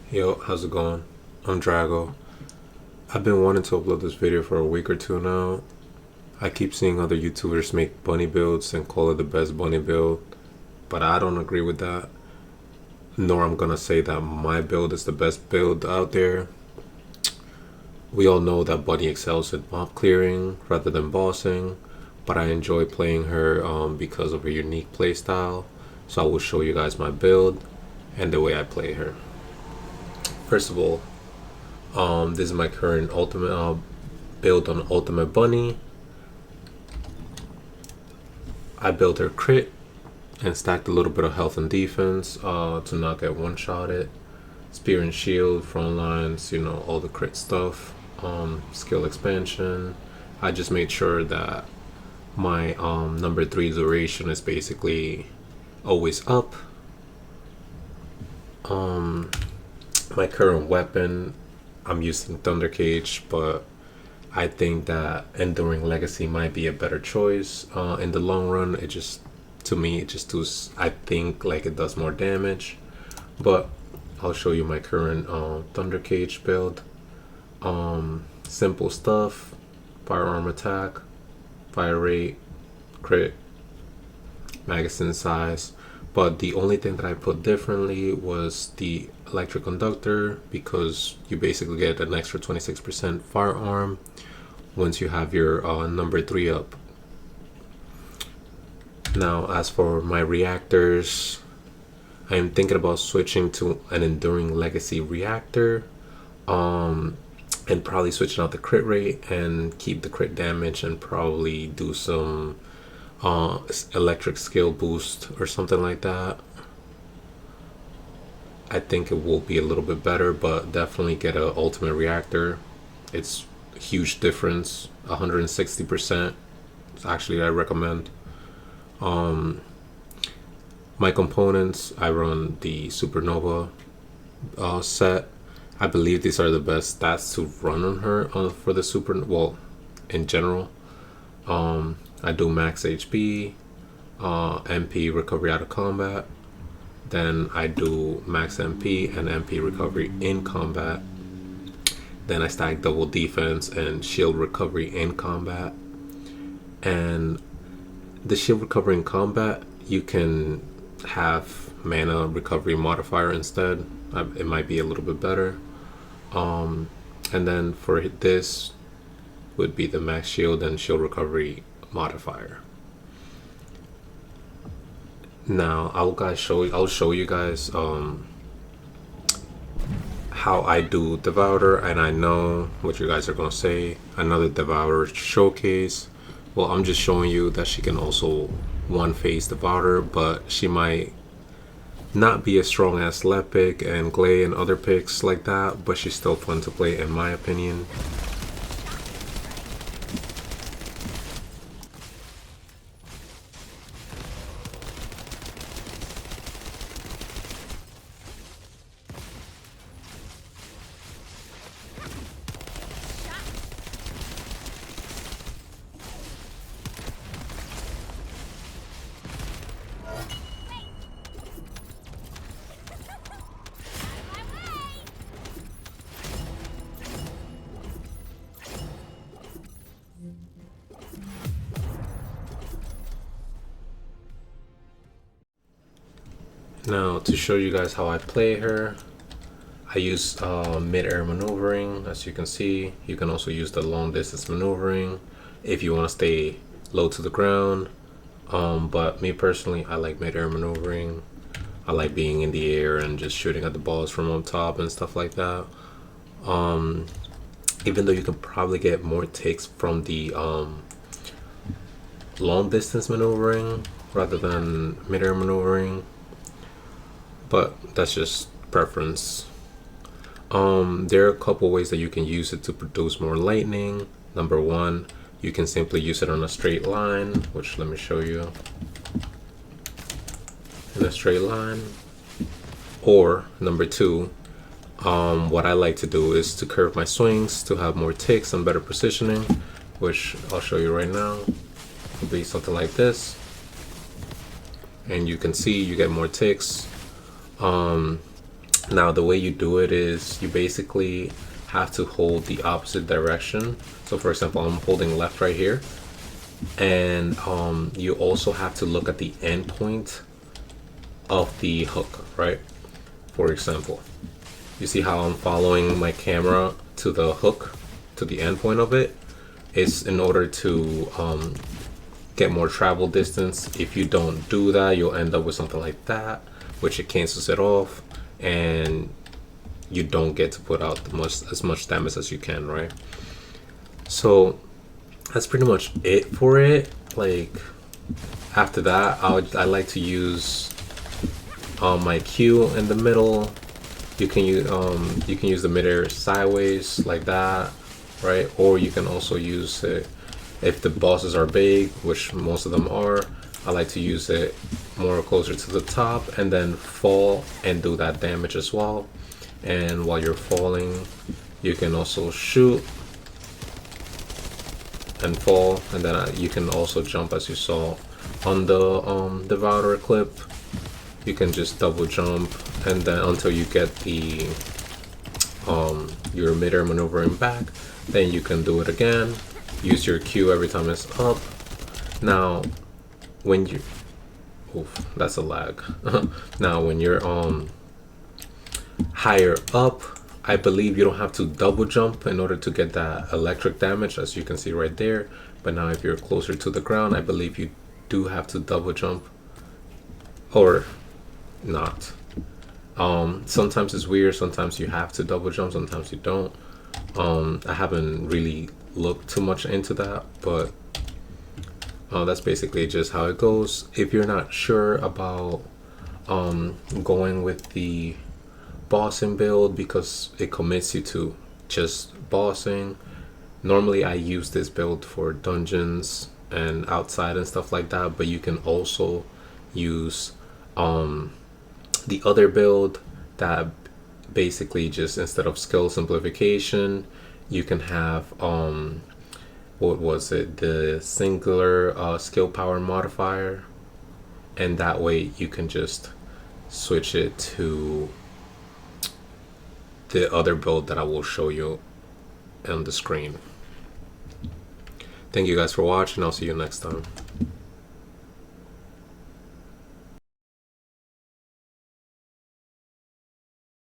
Yo, how's it going? I'm Drago. I've been wanting to upload this video for a week or two now. I keep seeing other YouTubers make bunny builds and call it the best bunny build, but I don't agree with that. Nor I'm gonna say that my build is the best build out there. We all know that Bunny excels at mob clearing rather than bossing, but I enjoy playing her because of her unique playstyle. So I will show you guys my build and the way I play her. First of all, this is my current ultimate build on Ultimate Bunny. I built her crit and stacked a little bit of health and defense to not get one-shotted. Spear and shield, front lines, you know, all the crit stuff. Skill expansion. I just made sure that my number 3 duration is basically always up. My current weapon, I'm using Thunder Cage, but I think that Enduring Legacy might be a better choice in the long run. It just, to me, it just does, I think like it does more damage. But I'll show you my current Thunder Cage build. Simple stuff: firearm attack, fire rate, crit, magazine size. But the only thing that I put differently was the electric conductor, because you basically get an extra 26% firearm once you have your number 3 up. Now, as for my reactors, I am thinking about switching to an Enduring Legacy reactor, and probably switching out the crit rate and keep the crit damage, and probably do some electric skill boost or something like that. I think it will be a little bit better, but definitely get a ultimate reactor. It's a huge difference, 160%. Actually, I recommend. My components, I run the Supernova set. I believe these are the best stats to run on her for the in general. I do max HP, MP recovery out of combat. Then I do max MP and MP recovery in combat. Then I stack double defense and shield recovery in combat. And the shield recovery in combat, you can have mana recovery modifier instead. It might be a little bit better. And then for this would be the max shield and shield recovery modifier. Now I'll show you guys how I do Devourer, and I know what you guys are gonna say, another Devourer showcase. Well, I'm just showing you that she can also one phase Devourer, but she might not be as strong as Lepic and Glay and other picks like that, but she's still fun to play in my opinion. Now, to show you guys how I play her, I use mid-air maneuvering. As you can see, you can also use the long distance maneuvering if you want to stay low to the ground. But me personally, I like mid-air maneuvering. I like being in the air and just shooting at the balls from up top and stuff like that. Even though you can probably get more ticks from the long distance maneuvering rather than mid-air maneuvering, but that's just preference. There are a couple ways that you can use it to produce more lightning. Number 1, you can simply use it on a straight line, which let me show you. In a straight line. Or number 2, what I like to do is to curve my swings to have more ticks and better positioning, which I'll show you right now. It'll be something like this, and you can see you get more ticks. Now the way you do it is you basically have to hold the opposite direction. So for example, I'm holding left right here, and you also have to look at the end point of the hook, right? For example, you see how I'm following my camera to the hook, to the end point of it? It's in order to get more travel distance. If you don't do that, you'll end up with something like that, which it cancels it off, and you don't get to put out as much damage as you can, right? So that's pretty much it for it. Like after that, I like to use my Q in the middle. You can use the midair sideways like that, right? Or you can also use it if the bosses are big, which most of them are. I like to use it more closer to the top and then fall and do that damage as well. And while you're falling, you can also shoot and fall, and then you can also jump, as you saw on the Devourer clip. You can just double jump, and then until you get the your midair maneuvering back, then you can do it again. Use your Q every time it's up. Now when you that's a lag. Now when you're higher up, I believe you don't have to double jump in order to get that electric damage, as you can see right there. But now if you're closer to the ground, I believe you do have to double jump, or not. Sometimes it's weird, sometimes you have to double jump, sometimes you don't. I haven't really looked too much into that, but that's basically just how it goes. If you're not sure about going with the bossing build because it commits you to just bossing, normally I use this build for dungeons and outside and stuff like that, but you can also use the other build that basically just, instead of skill simplification, you can have what was it, the singular skill power modifier, and that way you can just switch it to the other build that I will show you on the screen. Thank you guys for watching. I'll see you next time.